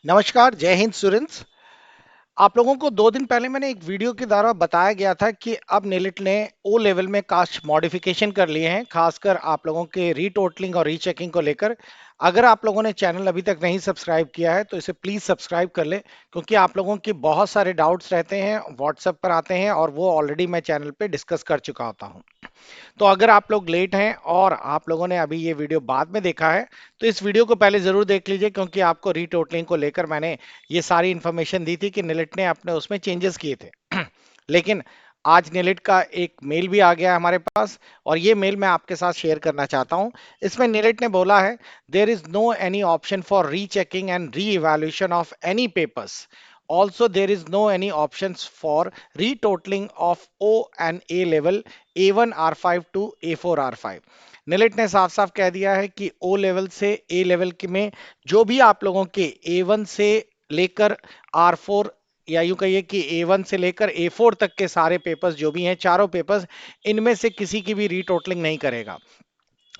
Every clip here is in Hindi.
नमस्कार, जय हिंद स्टूडेंट्स। आप लोगों को 2 दिन पहले मैंने एक वीडियो के द्वारा बताया गया था कि अब नेलिट ने ओ लेवल में कास्ट मॉडिफिकेशन कर लिए हैं, खासकर आप लोगों के रीटोटलिंग और रीचेकिंग को लेकर। अगर आप लोगों ने चैनल अभी तक नहीं सब्सक्राइब किया है तो इसे प्लीज सब्सक्राइब कर ले, क्योंकि आप लोगों की बहुत सारे डाउट्स रहते हैं, व्हाट्सएप पर आते हैं और वो ऑलरेडी मैं चैनल पे डिस्कस कर चुका होता हूँ। तो अगर आप लोग लेट हैं और आप लोगों ने अभी ये वीडियो बाद में देखा है तो इस वीडियो को पहले जरूर देख लीजिए, क्योंकि आपको रीटोटलिंग को लेकर मैंने ये सारी इंफॉर्मेशन दी थी कि निलिट ने अपने उसमें चेंजेस किए थे। लेकिन आज निलिट का एक मेल भी आ गया है हमारे पास, और ये मेल मैं आपके साथ शेयर करना चाहता हूं। इसमें निलिट ने बोला है, there is no any option for rechecking and reevaluation of any papers. Also, there is no any options for retotaling of O and A level A1 R5 to A4 R5. निलिट ने साफ साफ कह दिया है कि ओ लेवल से ए लेवल के में जो भी आप लोगों के A1 से लेकर R4, या यूं कहिए कि A1 से लेकर A4 तक के सारे पेपर्स जो भी हैं, चारों पेपर्स, इनमें से किसी की भी रीटोटलिंग नहीं करेगा।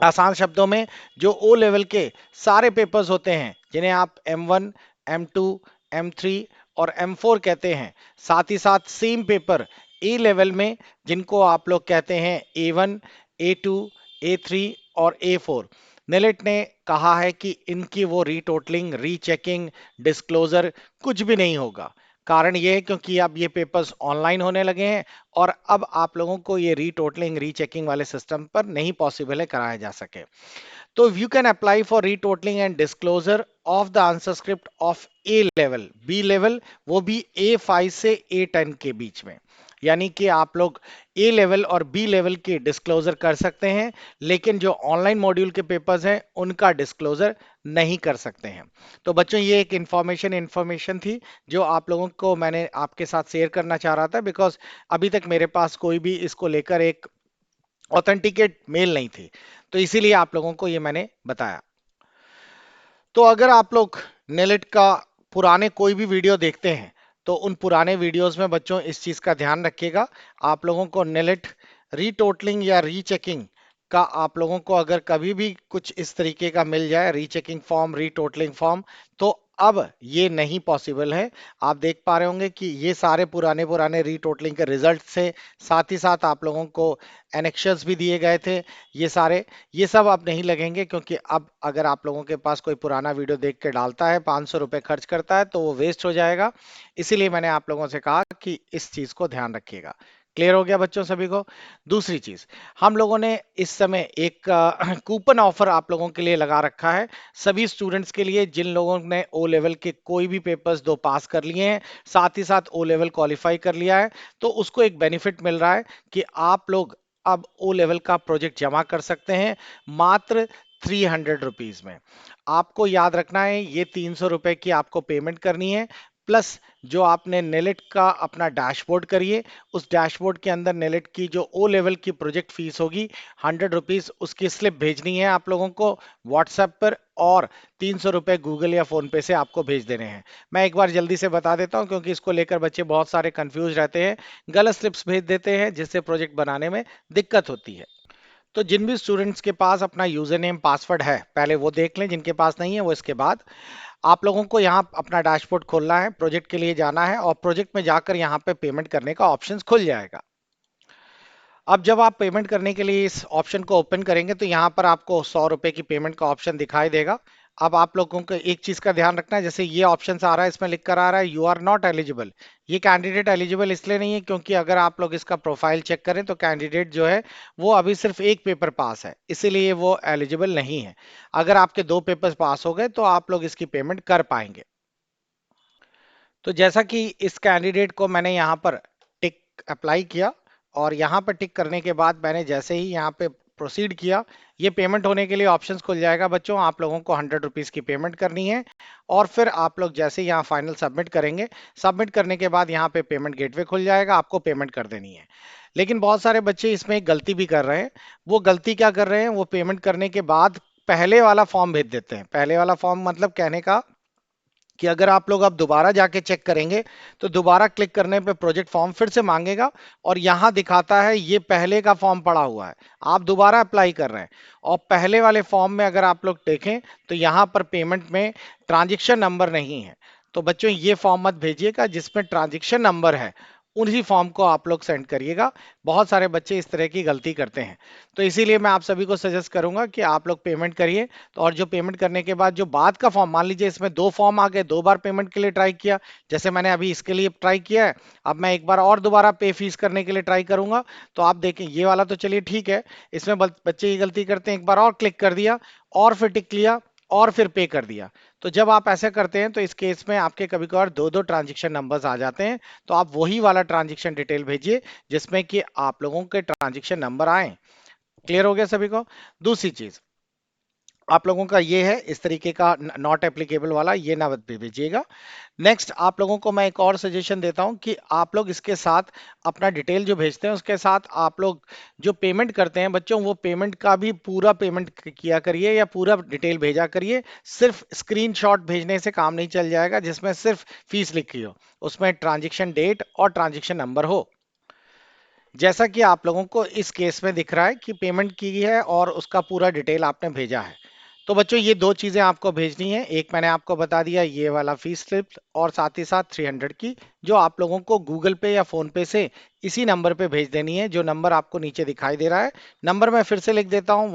आसान शब्दों में, जो ओ लेवल के सारे पेपर्स होते हैं जिन्हें आप M1, M2, M3 और M4 कहते हैं, साथ ही साथ सेम पेपर ए लेवल में जिनको आप लोग कहते हैं A1, A2, A3 और A4, नेलेट ने कहा है कि इनकी वो रीटोटलिंग, रीचेकिंग, डिस्क्लोजर कुछ भी नहीं होगा। कारण ये है क्योंकि अब ये पेपर्स ऑनलाइन होने लगे हैं और अब आप लोगों को ये रीटोटलिंग, रीचेकिंग वाले सिस्टम पर नहीं पॉसिबल है कराया जा सके। तो you can apply for retotalling and disclosure of the answer script of A level, B level, वो भी A5 से A10 के बीच में। यानी कि आप लोग ए लेवल और बी लेवल के डिस्क्लोजर कर सकते हैं, लेकिन जो ऑनलाइन मॉड्यूल के पेपर्स हैं उनका डिस्क्लोजर नहीं कर सकते हैं। तो बच्चों, ये एक इंफॉर्मेशन थी जो आप लोगों को मैंने आपके साथ शेयर करना चाह रहा था, बिकॉज अभी तक मेरे पास कोई भी इसको लेकर एक ऑथेंटिकेट मेल नहीं थी, तो इसीलिए आप लोगों को ये मैंने बताया। तो अगर आप लोग नेलेट का पुराने कोई भी वीडियो देखते हैं तो उन पुराने वीडियोस में बच्चों इस चीज का ध्यान रखिएगा। आप लोगों को नेलेट रीटोटलिंग या रीचेकिंग का, आप लोगों को अगर कभी भी कुछ इस तरीके का मिल जाए, रीचेकिंग फॉर्म, रीटोटलिंग फॉर्म, तो अब ये नहीं पॉसिबल है। आप देख पा रहे होंगे कि ये सारे पुराने पुराने रीटोटलिंग के रिजल्ट से, साथ ही साथ आप लोगों को एनेक्शंस भी दिए गए थे। ये सब अब नहीं लगेंगे, क्योंकि अब अगर आप लोगों के पास कोई पुराना वीडियो देख के डालता है, 500 रुपए खर्च करता है, तो वो वेस्ट हो जाएगा। इसीलिए मैंने आप लोगों से कहा कि इस चीज को ध्यान रखिएगा। क्लियर हो गया बच्चों सभी को? दूसरी चीज, हम लोगों ने इस समय एक कूपन ऑफर आप लोगों के लिए लगा रखा है, सभी स्टूडेंट्स के लिए जिन लोगों ने ओ लेवल के कोई भी पेपर्स 2 पास कर लिए हैं, साथ ही साथ ओ लेवल क्वालिफाई कर लिया है, तो उसको एक बेनिफिट मिल रहा है कि आप लोग अब ओ लेवल का प्रोजेक्ट जमा कर सकते हैं मात्र 300 रुपीज में। आपको याद रखना है, ये 300 रुपए की आपको पेमेंट करनी है, प्लस जो आपने नेलेट का अपना डैशबोर्ड करिए, उस डैशबोर्ड के अंदर नेलेट की जो ओ लेवल की प्रोजेक्ट फीस होगी 100 रुपीज, उसकी स्लिप भेजनी है आप लोगों को व्हाट्सएप पर, और 300 रुपए गूगल या फोन पे से आपको भेज देने हैं। मैं एक बार जल्दी से बता देता हूं, क्योंकि इसको लेकर बच्चे बहुत सारे कंफ्यूज रहते हैं, गलत स्लिप्स भेज देते हैं जिससे प्रोजेक्ट बनाने में दिक्कत होती है। तो जिन भी स्टूडेंट्स के पास अपना यूजर नेम पासवर्ड है पहले वो देख लें, जिनके पास नहीं है वो इसके बाद। आप लोगों को यहाँ अपना डैशबोर्ड खोलना है, प्रोजेक्ट के लिए जाना है और प्रोजेक्ट में जाकर यहाँ पे पेमेंट करने का ऑप्शन खुल जाएगा। अब जब आप पेमेंट करने के लिए इस ऑप्शन को ओपन करेंगे तो यहाँ पर आपको 100 रुपए की पेमेंट का ऑप्शन दिखाई देगा। अब आप लोगों को एक चीज का ध्यान रखना है, जैसे ये ऑप्शन आ रहा है, इसमें लिख कर आ रहा है यू आर नॉट एलिजिबल। ये कैंडिडेट एलिजिबल इसलिए नहीं है क्योंकि अगर आप लोग इसका प्रोफाइल चेक करें तो कैंडिडेट जो है वो अभी सिर्फ एक पेपर पास है, इसीलिए वो एलिजिबल नहीं है। अगर आपके 2 पेपर पास हो गए तो आप लोग इसकी पेमेंट कर पाएंगे। तो जैसा कि इस कैंडिडेट को मैंने यहाँ पर टिक अप्लाई किया, और यहाँ पर टिक करने के बाद मैंने जैसे ही यहाँ पे प्रोसीड किया, ये पेमेंट होने के लिए ऑप्शंस खुल जाएगा बच्चों। आप लोगों को 100 रुपीज की पेमेंट करनी है, और फिर आप लोग जैसे ही यहाँ फाइनल सबमिट करेंगे, सबमिट करने के बाद यहाँ पे पेमेंट गेटवे खुल जाएगा, आपको पेमेंट कर देनी है। लेकिन बहुत सारे बच्चे इसमें एक गलती भी कर रहे हैं। वो गलती क्या कर रहे हैं, वो पेमेंट करने के बाद पहले वाला फॉर्म भेज देते हैं। पहले वाला फॉर्म मतलब कहने का कि अगर आप लोग अब दोबारा जाके चेक करेंगे तो दोबारा क्लिक करने पे प्रोजेक्ट फॉर्म फिर से मांगेगा और यहां दिखाता है ये पहले का फॉर्म पड़ा हुआ है, आप दोबारा अप्लाई कर रहे हैं। और पहले वाले फॉर्म में अगर आप लोग देखें तो यहां पर पेमेंट में ट्रांजैक्शन नंबर नहीं है। तो बच्चों ये फॉर्म मत भेजिएगा जिसमें ट्रांजैक्शन नंबर है, उन्हीं फॉर्म को आप लोग सेंड करिएगा। बहुत सारे बच्चे इस तरह की गलती करते हैं। तो इसीलिए मैं आप सभी को सजेस्ट करूंगा कि आप लोग पेमेंट करिए। तो और जो पेमेंट करने के बाद जो बाद का फॉर्म, मान लीजिए इसमें दो फॉर्म आ गए, दो बार पेमेंट के लिए ट्राई किया, जैसे मैंने अभी इसके लिए ट्राई किया है, अब मैं एक बार और दोबारा पे फीस करने के लिए ट्राई करूंगा। तो आप देखें ये वाला तो चलिए ठीक है, इसमें बच्चे ये गलती करते हैं, एक बार और क्लिक कर दिया और फिर टिक लिया और फिर पे कर दिया। तो जब आप ऐसा करते हैं तो इस केस में आपके कभी कभार दो दो ट्रांजेक्शन नंबर्स आ जाते हैं। तो आप वही वाला ट्रांजेक्शन डिटेल भेजिए जिसमें कि आप लोगों के ट्रांजेक्शन नंबर आए। क्लियर हो गया सभी को? दूसरी चीज आप लोगों का ये है, इस तरीके का नॉट एप्लीकेबल वाला ये ना भेजिएगा। नेक्स्ट आप लोगों को मैं एक और सजेशन देता हूं कि आप लोग इसके साथ अपना डिटेल जो भेजते हैं उसके साथ आप लोग जो पेमेंट करते हैं बच्चों, वो पेमेंट का भी पूरा पेमेंट किया करिए या पूरा डिटेल भेजा करिए। सिर्फ स्क्रीनशॉट भेजने से काम नहीं चल जाएगा जिसमें सिर्फ फीस लिखी हो, उसमें ट्रांजेक्शन डेट और ट्रांजेक्शन नंबर हो। जैसा कि आप लोगों को इस केस में दिख रहा है कि पेमेंट की है और उसका पूरा डिटेल आपने भेजा है। तो बच्चों ये दो चीजें आपको भेजनी है, एक मैंने आपको बता दिया ये वाला फीस स्लिप और साथ ही साथ 300 की, जो आप लोगों को गूगल पे या फोन पे से इसी नंबर पे भेज देनी है जो नंबर आपको नीचे दिखाई दे रहा है। नंबर मैं फिर से लिख देता हूँ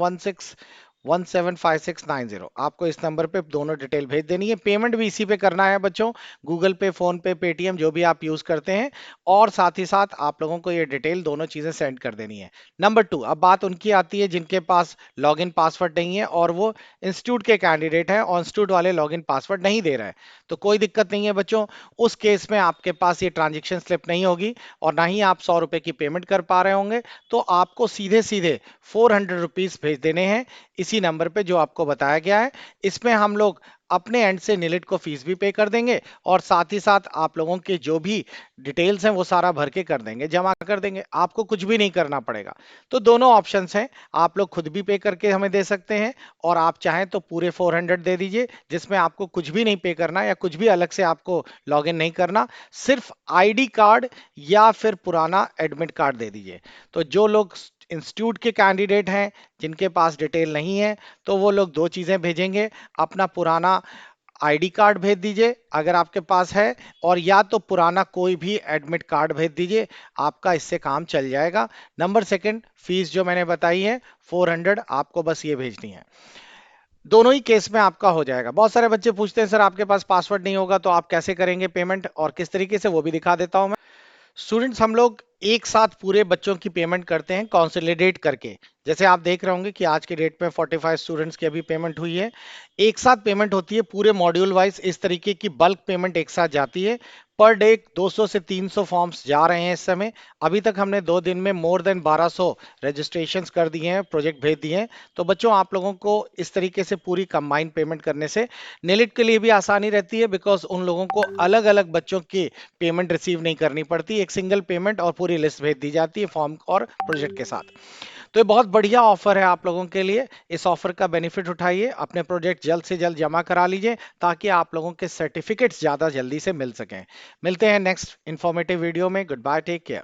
16175690। आपको इस नंबर पे दोनों डिटेल भेज देनी है। पेमेंट भी इसी पे करना है बच्चों, गूगल पे, फोन पे, पेटीएम जो भी आप यूज करते हैं। और साथ ही साथ आप लोगों को ये डिटेल दोनों चीजें सेंड कर देनी है। नंबर टू, अब बात उनकी आती है जिनके पास लॉगिन पासवर्ड नहीं है और वो इंस्टीट्यूट के कैंडिडेट हैं और इंस्टीट्यूट वाले लॉगिन पासवर्ड नहीं दे रहे हैं। तो कोई दिक्कत नहीं है बच्चों, उस केस में आपके पास ये ट्रांजेक्शन स्लिप नहीं होगी और ना ही आप 100 रुपए की पेमेंट कर पा रहे होंगे। तो आपको सीधे सीधे 400 रुपीज भेज देने हैं इसी नंबर पे जो आपको बताया गया है। इसमें हम लोग अपने एंड से निलिट को फीस भी पे कर देंगे और साथ ही साथ आप लोगों के जो भी डिटेल्स हैं वो सारा भर के कर देंगे, जमा कर देंगे, आपको कुछ भी नहीं करना पड़ेगा। तो दोनों ऑप्शंस हैं, आप लोग खुद भी पे करके हमें दे सकते हैं और आप चाहें तो पूरे 400 दे दीजिए जिसमें आपको कुछ भी नहीं पे करना या कुछ भी अलग से आपको लॉगिन नहीं करना, सिर्फ आईडी कार्ड या फिर पुराना एडमिट कार्ड दे दीजिए। तो जो लोग इंस्टीट्यूट के कैंडिडेट हैं जिनके पास डिटेल नहीं है तो वो लोग दो चीजें भेजेंगे, अपना पुराना आईडी कार्ड भेज दीजिए अगर आपके पास है, और या तो पुराना कोई भी एडमिट कार्ड भेज दीजिए, आपका इससे काम चल जाएगा। नंबर सेकंड, फीस जो मैंने बताई है 400, आपको बस ये भेजनी है। दोनों ही केस में आपका हो जाएगा। बहुत सारे बच्चे पूछते हैं सर आपके पास पासवर्ड नहीं होगा तो आप कैसे करेंगे पेमेंट और किस तरीके से, वो भी दिखा देता हूं मैं। स्टूडेंट्स हम लोग एक साथ पूरे बच्चों की पेमेंट करते हैं कंसोलिडेट करके। जैसे आप देख रहे होंगे कि आज के डेट में 45 स्टूडेंट्स की अभी पेमेंट हुई है, एक साथ पेमेंट होती है पूरे मॉड्यूल वाइज, इस तरीके की बल्क पेमेंट एक साथ जाती है। पर डे 200 से 300 फॉर्म्स जा रहे हैं इस समय। अभी तक हमने 2 दिन में मोर देन 1200 रजिस्ट्रेशंस कर दिए हैं, प्रोजेक्ट भेज दिए हैं। तो बच्चों आप लोगों को इस तरीके से पूरी कंबाइंड पेमेंट करने से नेलिट के लिए भी आसानी रहती है, बिकॉज उन लोगों को अलग अलग बच्चों की पेमेंट रिसीव नहीं करनी पड़ती, एक सिंगल पेमेंट और पूरी लिस्ट भेज दी जाती है फॉर्म और प्रोजेक्ट के साथ। तो ये बहुत बढ़िया ऑफर है आप लोगों के लिए, इस ऑफर का बेनिफिट उठाइए, अपने प्रोजेक्ट जल्द से जल्द जमा करा लीजिए ताकि आप लोगों के सर्टिफिकेट्स ज्यादा जल्दी से मिल सकें। मिलते हैं नेक्स्ट इंफॉर्मेटिव वीडियो में। Goodbye, take care.